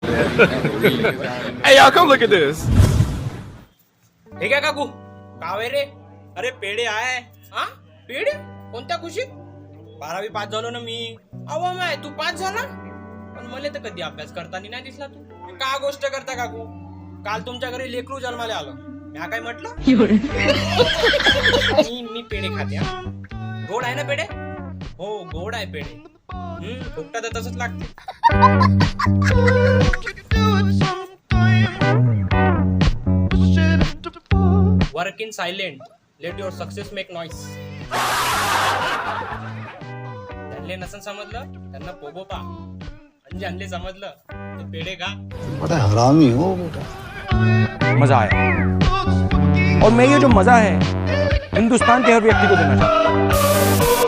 Hey, y'all, come look at this. हे काय काकू कावे रे अरे पेढे आहे हा पेढे कोणत्या खुशीत 12वी पास झालो ना मी अहो माय तू पास झाला पण मला तर कधी अभ्यास करताना नाही दिसला तू का गोष्ट करता काकू काल तुमच्या घरी लेकरू जन्माला आलो मी काय म्हटलं मी पेढे खाते हा गोड आहे ना पेढे हो गोड आहे पेढे फुकटा तर तसंच लागते work in silent late your success make noise त्यांना नसन समजलं त्यांना पोगो पा आणि ज्यांना समजलं ते पेढे खा बड़ा हरामी हो बेटा मजा आया और मैं ये जो मजा है हिंदुस्तान के हर व्यक्ति को देना चाहता हूँ